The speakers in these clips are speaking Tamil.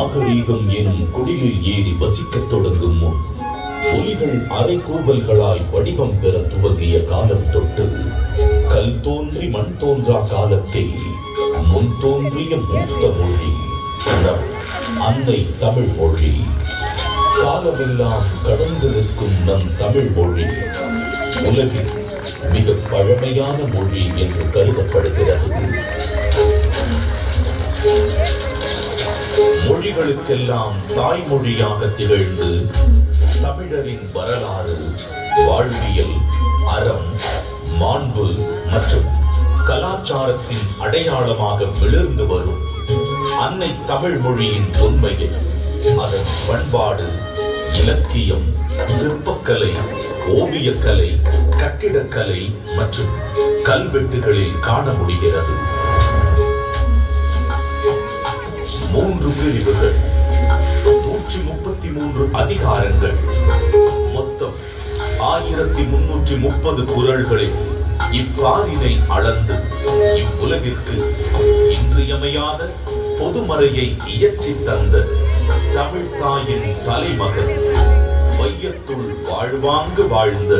நாகரீகம் எனும் குடிலில் ஏறி வசிக்கத் தொடங்கும் முன் ஒலிகள் அரைக்கூவல்களாய் வடிவம் பெற துவங்கிய காலம் தொட்டு கல் தோன்றி மண் தோன்றா காலத்தை முன் தோன்றிய மூத்த மொழி நம் அன்னை தமிழ் மொழி. காலமெல்லாம் கடந்து நிற்கும் நம் தமிழ் மொழி உலகில் மிக பழமையான மொழி என்று கருதப்படுகிறது. மொழிகளுக்கெல்லாம் தாய்மொழியாக திகழ்ந்து தமிழரின் வரலாறு, வாழ்வியல், அறம், மாண்பு மற்றும் கலாச்சாரத்தின் அடையாளமாக விழுந்து வரும் அன்னை தமிழ் மொழியின் தொன்மையை அதன் பண்பாடு, இலக்கியம், சிற்பக்கலை, ஓவியக்கலை, கட்டிடக்கலை மற்றும் கல்வெட்டுகளில் காண முடிகிறது. 3 பிரிவுகள், 133 அதிகாரங்கள், மொத்தம் 1330 குறள்களில் இப்பாரினை அளந்து இவ்வுலகிற்கு இன்றியமையாத பொதுமறையை இயற்றி தந்த தமிழ் தாயின் தலைமகன், வையத்துள் வாழ்வாங்கு வாழ்ந்த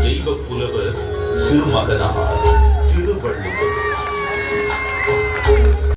தெய்வ புலவர் திருமகனார் திருவள்ளுவர்.